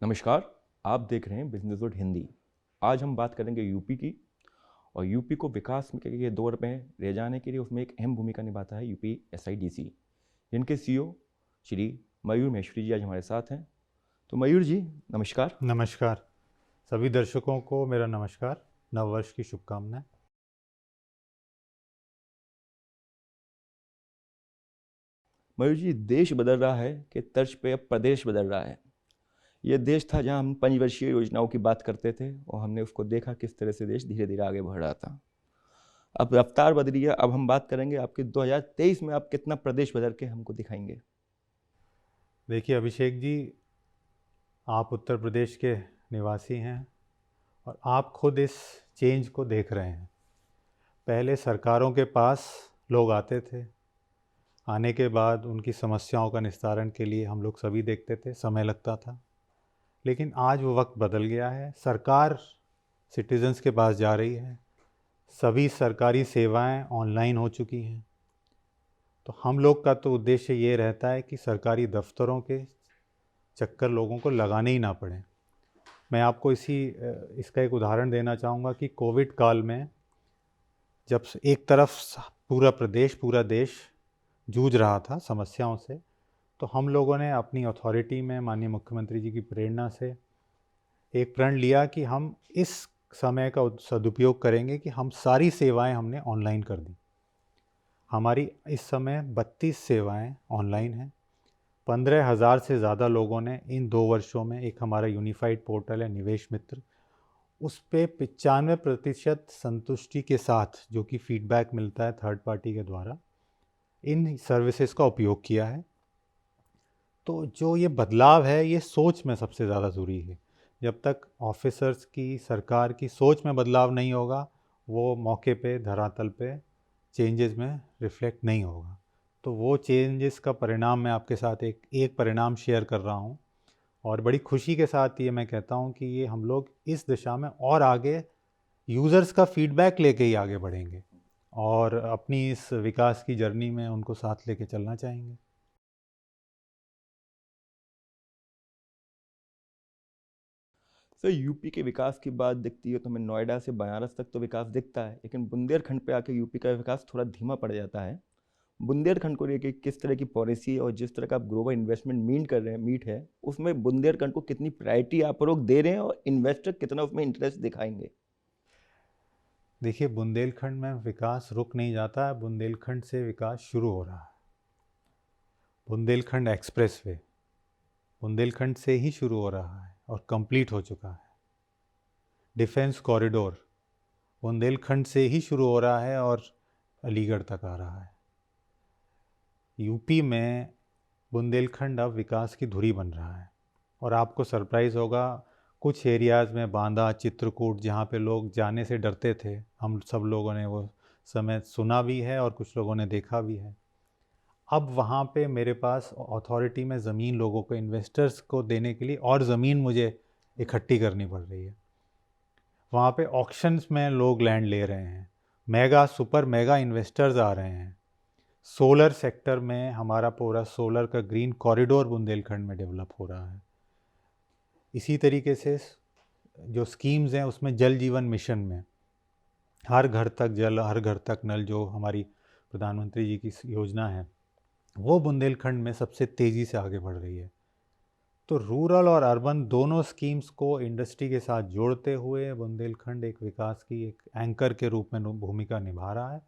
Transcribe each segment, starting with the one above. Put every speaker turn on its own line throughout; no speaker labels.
नमस्कार। आप देख रहे हैं बिजनेस वर्ड हिंदी। आज हम बात करेंगे यूपी की। और यूपी को विकास में के दौर में ले जाने के लिए उसमें एक अहम भूमिका निभाता है यूपी एसआईडीसी, जिनके सीईओ श्री मयूर महेश्वरी जी आज हमारे साथ हैं। तो मयूर जी, नमस्कार।
नमस्कार। सभी दर्शकों को मेरा नमस्कार। नववर्ष की शुभकामनाएं।
मयूर जी, देश बदल रहा है कि तर्ज पे अब प्रदेश बदल रहा है। ये देश था जहां हम पंचवर्षीय योजनाओं की बात करते थे और हमने उसको देखा किस तरह से देश धीरे धीरे आगे बढ़ रहा था। अब रफ्तार बदली है। अब हम बात करेंगे आपके 2023 में आप कितना प्रदेश बदल के हमको दिखाएंगे।
देखिए अभिषेक जी, आप उत्तर प्रदेश के निवासी हैं और आप खुद इस चेंज को देख रहे हैं। पहले सरकारों के पास लोग आते थे, आने के बाद उनकी समस्याओं का निस्तारण के लिए हम लोग सभी देखते थे, समय लगता था। लेकिन आज वो वक्त बदल गया है। सरकार सिटीजन्स के पास जा रही है, सभी सरकारी सेवाएं ऑनलाइन हो चुकी हैं। तो हम लोग का तो उद्देश्य ये रहता है कि सरकारी दफ्तरों के चक्कर लोगों को लगाने ही ना पड़े। मैं आपको इसका एक उदाहरण देना चाहूँगा कि कोविड काल में जब एक तरफ पूरा देश जूझ रहा था समस्याओं से, तो हम लोगों ने अपनी अथॉरिटी में माननीय मुख्यमंत्री जी की प्रेरणा से एक प्रण लिया कि हम इस समय का सदुपयोग करेंगे कि हम सारी सेवाएं हमने ऑनलाइन कर दी। हमारी इस समय 32 सेवाएं ऑनलाइन हैं। 15,000 से ज़्यादा लोगों ने इन 2 वर्षों में, एक हमारा यूनिफाइड पोर्टल है निवेश मित्र, उस पे 95% संतुष्टि के साथ, जो कि फीडबैक मिलता है थर्ड पार्टी के द्वारा, इन सर्विसेज का उपयोग किया है। तो जो ये बदलाव है, ये सोच में सबसे ज़्यादा ज़रूरी है। जब तक ऑफिसर्स की, सरकार की सोच में बदलाव नहीं होगा, वो मौके पे धरातल पे चेंजेस में रिफ्लेक्ट नहीं होगा। तो वो चेंजेस का परिणाम मैं आपके साथ एक परिणाम शेयर कर रहा हूँ और बड़ी खुशी के साथ ये मैं कहता हूँ कि ये हम लोग इस दिशा में और आगे यूज़र्स का फीडबैक लेके ही आगे बढ़ेंगे और अपनी इस विकास की जर्नी में उनको साथ लेके चलना चाहेंगे।
सर, यूपी के विकास की बात दिखती है तो हमें नोएडा से बनारस तक तो विकास दिखता है, लेकिन बुंदेलखंड पे आके यूपी का विकास थोड़ा धीमा पड़ जाता है। बुंदेलखंड को लेके किस तरह की पॉलिसी और जिस तरह का आप ग्लोबल इन्वेस्टमेंट मीट है, उसमें बुंदेलखंड को कितनी प्रायोरिटी आप लोग दे रहे हैं और इन्वेस्टर कितना उसमें इंटरेस्ट दिखाएंगे।
देखिए, बुंदेलखंड में विकास रुक नहीं जाता है, बुंदेलखंड से विकास शुरू हो रहा है। बुंदेलखंड एक्सप्रेसवे बुंदेलखंड से ही शुरू हो रहा है और कंप्लीट हो चुका है। डिफेंस कॉरिडोर बुंदेलखंड से ही शुरू हो रहा है और अलीगढ़ तक आ रहा है। यूपी में बुंदेलखंड अब विकास की धुरी बन रहा है और आपको सरप्राइज़ होगा, कुछ एरियाज़ में बांदा, चित्रकूट, जहाँ पे लोग जाने से डरते थे, हम सब लोगों ने वो समय सुना भी है और कुछ लोगों ने देखा भी है। अब वहाँ पे मेरे पास अथॉरिटी में ज़मीन लोगों को, इन्वेस्टर्स को देने के लिए और ज़मीन मुझे इकट्ठी करनी पड़ रही है। वहाँ पे ऑक्शंस में लोग लैंड ले रहे हैं, सुपर मेगा इन्वेस्टर्स आ रहे हैं। सोलर सेक्टर में हमारा पूरा सोलर का ग्रीन कॉरिडोर बुंदेलखंड में डेवलप हो रहा है। इसी तरीके से जो स्कीम्स हैं उसमें जल जीवन मिशन में हर घर तक जल, हर घर तक नल, जो हमारी प्रधानमंत्री जी की योजना है, वो बुंदेलखंड में सबसे तेज़ी से आगे बढ़ रही है। तो रूरल और अर्बन दोनों स्कीम्स को इंडस्ट्री के साथ जोड़ते हुए बुंदेलखंड एक विकास की एक एंकर के रूप में भूमिका निभा रहा है।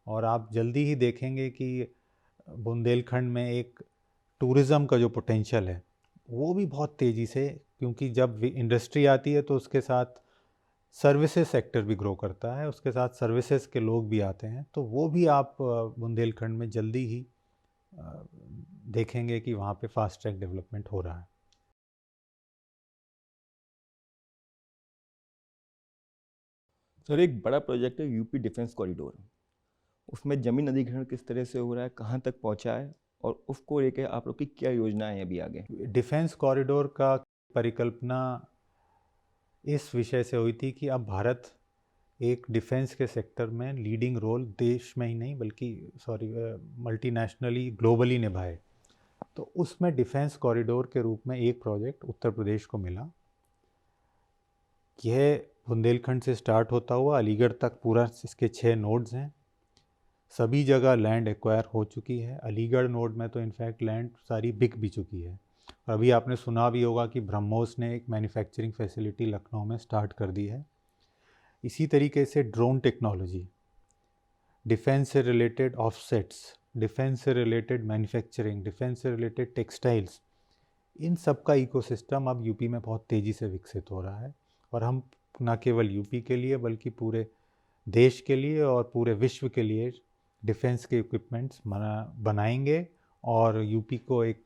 और आप जल्दी ही देखेंगे कि बुंदेलखंड में एक टूरिज़्म का जो पोटेंशियल है वो भी बहुत तेज़ी से, क्योंकि जब इंडस्ट्री आती है तो उसके साथ सर्विसेज सेक्टर भी ग्रो करता है, उसके साथ सर्विसेज के लोग भी आते हैं। तो वो भी आप बुंदेलखंड में जल्दी ही अ, देखेंगे कि वहाँ पे फास्ट ट्रैक डेवलपमेंट हो रहा है।
सर, एक बड़ा प्रोजेक्ट है यूपी डिफेंस कॉरिडोर। उसमें जमीन अधिग्रहण किस तरह से हो रहा है, कहाँ तक पहुँचा है और उसको लेके आप लोग की क्या योजनाएं हैं अभी आगे।
डिफेंस कॉरिडोर का परिकल्पना इस विषय से हुई थी कि अब भारत एक डिफेंस के सेक्टर में लीडिंग रोल देश में ही नहीं बल्कि मल्टीनेशनली, ग्लोबली निभाए। तो उसमें डिफेंस कॉरिडोर के रूप में एक प्रोजेक्ट उत्तर प्रदेश को मिला। यह बुंदेलखंड से स्टार्ट होता हुआ अलीगढ़ तक पूरा, इसके 6 नोड्स हैं। सभी जगह लैंड एक्वायर हो चुकी है। अलीगढ़ नोड में तो इनफैक्ट लैंड सारी बिक भी चुकी है। और अभी आपने सुना भी होगा कि ब्रह्मोस ने एक मैन्युफैक्चरिंग फैसिलिटी लखनऊ में स्टार्ट कर दी है। इसी तरीके से ड्रोन टेक्नोलॉजी, डिफेंस से रिलेटेड ऑफसेट्स, डिफेंस से रिलेटेड मैन्युफैक्चरिंग, डिफेंस से रिलेटेड टेक्सटाइल्स, इन सब का इकोसिस्टम अब यूपी में बहुत तेज़ी से विकसित हो रहा है। और हम न केवल यूपी के लिए बल्कि पूरे देश के लिए और पूरे विश्व के लिए डिफेंस के इक्विपमेंट्स बनाएंगे और यूपी को एक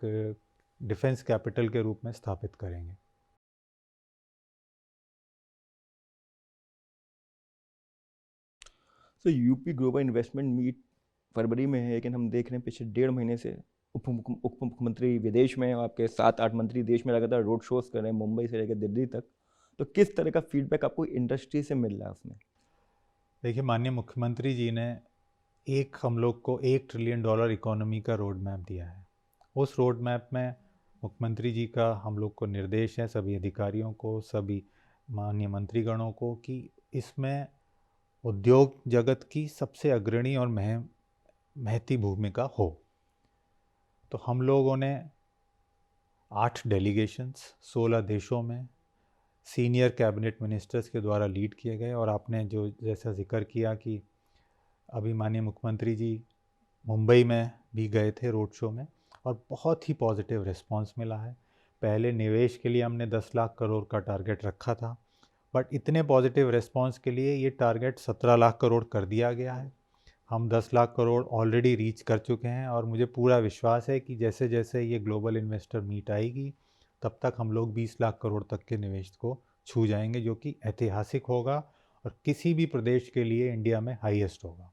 डिफेंस कैपिटल के रूप में स्थापित करेंगे।
तो यूपी ग्लोबल इन्वेस्टमेंट मीट फरवरी में है, लेकिन हम देख रहे हैं पिछले 1.5 महीने से उप मुख्यमंत्री विदेश में हैं और आपके 7-8 मंत्री देश में लगातार रोड शोज कर रहे हैं, मुंबई से लेकर दिल्ली तक। तो किस तरह का फीडबैक आपको इंडस्ट्री से मिल रहा है उसमें?
देखिए, माननीय मुख्यमंत्री जी ने हम लोग को $1 ट्रिलियन इकोनॉमी का रोड मैप दिया है। उस रोड मैप में मुख्यमंत्री जी का हम लोग को निर्देश है, सभी अधिकारियों को, सभी माननीय मंत्रीगणों को, कि इसमें उद्योग जगत की सबसे अग्रणी और महती भूमिका हो। तो हम लोगों ने 8 डेलीगेशंस 16 देशों में सीनियर कैबिनेट मिनिस्टर्स के द्वारा लीड किए गए। और आपने जो जैसा जिक्र किया कि अभी माननीय मुख्यमंत्री जी मुंबई में भी गए थे रोड शो में, और बहुत ही पॉजिटिव रिस्पांस मिला है। पहले निवेश के लिए हमने 10 लाख करोड़ का टारगेट रखा था, बट इतने पॉजिटिव रिस्पांस के लिए ये टारगेट 17 लाख करोड़ कर दिया गया है। हम 10 लाख करोड़ ऑलरेडी रीच कर चुके हैं और मुझे पूरा विश्वास है कि जैसे जैसे ये ग्लोबल इन्वेस्टर मीट आएगी तब तक हम लोग 20 लाख करोड़ तक के निवेश को छू जाएंगे, जो कि ऐतिहासिक होगा और किसी भी प्रदेश के लिए इंडिया में हाईएस्ट होगा।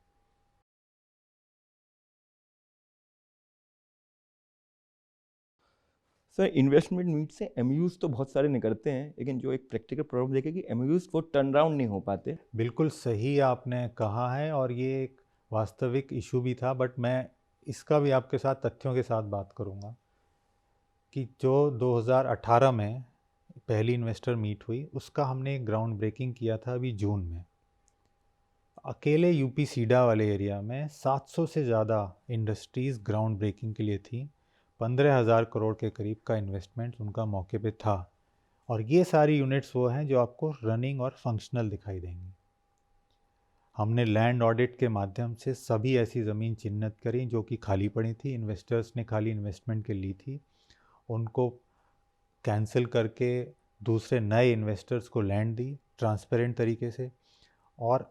सर, इन्वेस्टमेंट मीट से एमयूज तो बहुत सारे निकलते हैं, लेकिन जो एक प्रैक्टिकल प्रॉब्लम देखे कि एमयूज वो टर्न अराउंड नहीं हो पाते।
बिल्कुल सही आपने कहा है और ये एक वास्तविक इशू भी था, बट मैं इसका भी आपके साथ तथ्यों के साथ बात करूंगा कि जो 2018 में पहली इन्वेस्टर मीट हुई उसका हमने एक ग्राउंड ब्रेकिंग किया था अभी जून में। अकेले यूपी सीडा वाले एरिया में 700 से ज़्यादा इंडस्ट्रीज़ ग्राउंड ब्रेकिंग के लिए थी। 15,000 करोड़ के करीब का इन्वेस्टमेंट उनका मौके पे था। और ये सारी यूनिट्स वो हैं जो आपको रनिंग और फंक्शनल दिखाई देंगी। हमने लैंड ऑडिट के माध्यम से सभी ऐसी ज़मीन चिन्हित करी जो कि खाली पड़ी थी, इन्वेस्टर्स ने खाली इन्वेस्टमेंट के ली थी, उनको कैंसिल करके दूसरे नए इन्वेस्टर्स को लैंड दी ट्रांसपेरेंट तरीके से। और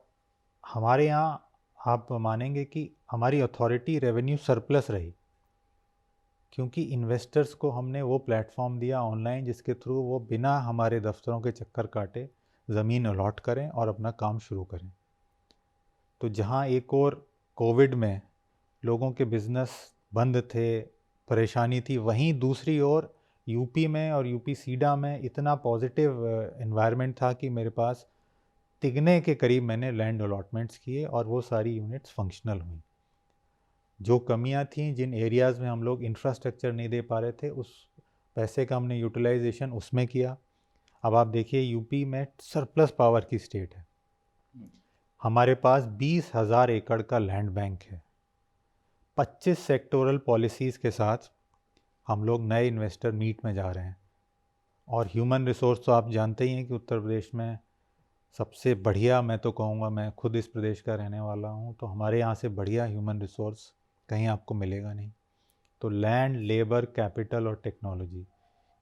हमारे यहाँ आप मानेंगे कि हमारी अथॉरिटी रेवेन्यू सरप्लस रही, क्योंकि इन्वेस्टर्स को हमने वो प्लेटफॉर्म दिया ऑनलाइन जिसके थ्रू वो बिना हमारे दफ्तरों के चक्कर काटे ज़मीन अलॉट करें और अपना काम शुरू करें। तो जहाँ एक और कोविड में लोगों के बिज़नेस बंद थे, परेशानी थी, वहीं दूसरी ओर यूपी में और यूपी सीडा में इतना पॉजिटिव एनवायरनमेंट था कि मेरे पास तिगने के करीब मैंने लैंड अलॉटमेंट्स किए और वो सारी यूनिट्स फंक्शनल हुई। जो कमियां थीं, जिन एरियाज़ में हम लोग इंफ्रास्ट्रक्चर नहीं दे पा रहे थे, उस पैसे का हमने यूटिलाइजेशन उसमें किया। अब आप देखिए, यूपी में सरप्लस पावर की स्टेट है, हमारे पास 20,000 एकड़ का लैंड बैंक है। 25 सेक्टोरल पॉलिसीज़ के साथ हम लोग नए इन्वेस्टर मीट में जा रहे हैं। और ह्यूमन रिसोर्स तो आप जानते ही हैं कि उत्तर प्रदेश में सबसे बढ़िया, मैं तो कहूँगा, मैं खुद इस प्रदेश का रहने वाला हूँ, तो हमारे यहाँ से बढ़िया ह्यूमन रिसोर्स कहीं आपको मिलेगा नहीं। तो लैंड, लेबर, कैपिटल और टेक्नोलॉजी,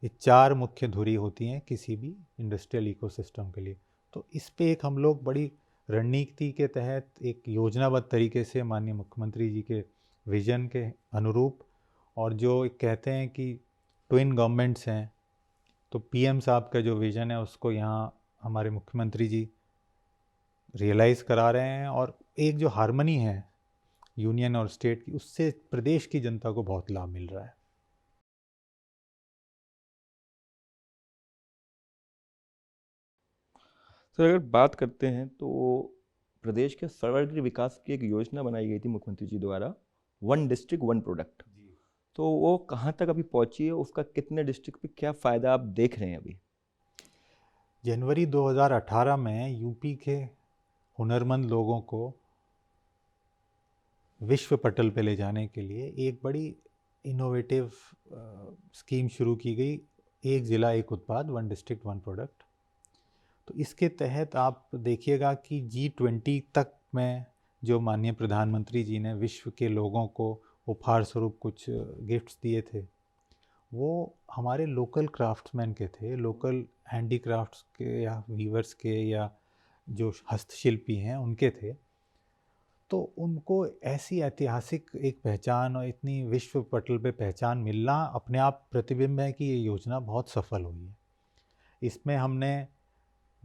ये 4 मुख्य धुरी होती हैं किसी भी इंडस्ट्रियल इकोसिस्टम के लिए। तो इस पे एक हम लोग बड़ी रणनीति के तहत एक योजनाबद्ध तरीके से माननीय मुख्यमंत्री जी के विजन के अनुरूप, और जो एक कहते हैं कि ट्विन गवर्नमेंट्स हैं, तो पीएम साहब का जो विज़न है उसको यहाँ हमारे मुख्यमंत्री जी रियलाइज़ करा रहे हैं। और एक जो हार्मनी है यूनियन और स्टेट की, उससे प्रदेश की जनता को बहुत लाभ मिल रहा है।
सर, अगर बात करते हैं तो प्रदेश के सर्वांगीण विकास की एक योजना बनाई गई थी मुख्यमंत्री जी द्वारा, वन डिस्ट्रिक्ट वन प्रोडक्ट। तो वो कहाँ तक अभी पहुंची है, उसका कितने डिस्ट्रिक्ट पे क्या फ़ायदा आप देख रहे हैं अभी?
जनवरी 2018 में यूपी के हुनरमंद लोगों को विश्व पटल पे ले जाने के लिए एक बड़ी इनोवेटिव स्कीम शुरू की गई, एक ज़िला एक उत्पाद, वन डिस्ट्रिक्ट वन प्रोडक्ट। तो इसके तहत आप देखिएगा कि G20 तक में जो माननीय प्रधानमंत्री जी ने विश्व के लोगों को उपहार स्वरूप कुछ गिफ्ट्स दिए थे, वो हमारे लोकल क्राफ्ट्समैन के थे, लोकल हैंडीक्राफ्ट्स के या वीवर्स के या जो हस्तशिल्पी हैं उनके थे। तो उनको ऐसी ऐतिहासिक एक पहचान और इतनी विश्व पटल पे पहचान मिलना अपने आप प्रतिबिंब है कि ये योजना बहुत सफल हुई है। इसमें हमने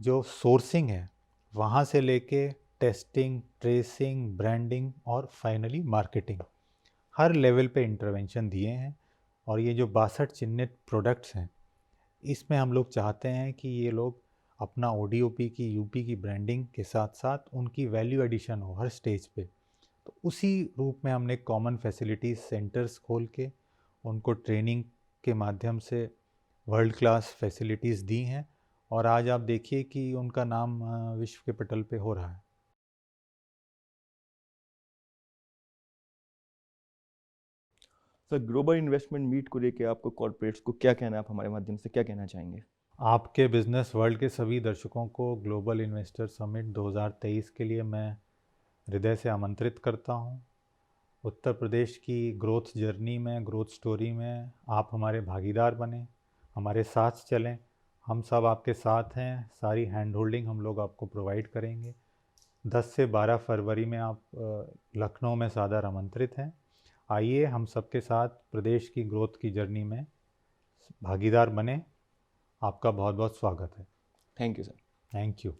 जो सोर्सिंग है वहाँ से लेके टेस्टिंग, ट्रेसिंग, ब्रांडिंग और फाइनली मार्केटिंग, हर लेवल पे इंटरवेंशन दिए हैं। और ये जो 62 चिन्हित प्रोडक्ट्स हैं, इसमें हम लोग चाहते हैं कि ये लोग अपना ओडीओपी की, यूपी की ब्रांडिंग के साथ साथ उनकी वैल्यू एडिशन हो हर स्टेज पे। तो उसी रूप में हमने कॉमन फैसिलिटीज़ सेंटर्स खोल के उनको ट्रेनिंग के माध्यम से वर्ल्ड क्लास फैसिलिटीज़ दी हैं, और आज आप देखिए कि उनका नाम विश्व के पटल पे हो रहा है।
सर, ग्लोबल इन्वेस्टमेंट मीट को लेके आपको कॉर्पोरेट्स को क्या कहना है, आप हमारे माध्यम से क्या कहना चाहेंगे?
आपके बिजनेस वर्ल्ड के सभी दर्शकों को ग्लोबल इन्वेस्टर समिट 2023 के लिए मैं हृदय से आमंत्रित करता हूं। उत्तर प्रदेश की ग्रोथ जर्नी में, ग्रोथ स्टोरी में आप हमारे भागीदार बने, हमारे साथ चलें। हम सब आपके साथ हैं, सारी हैंड होल्डिंग हम लोग आपको प्रोवाइड करेंगे। 10 से 12 फरवरी में आप लखनऊ में सादर आमंत्रित हैं। आइए हम सबके साथ प्रदेश की ग्रोथ की जर्नी में भागीदार बने। आपका बहुत बहुत स्वागत है।
Thank you sir.
Thank you.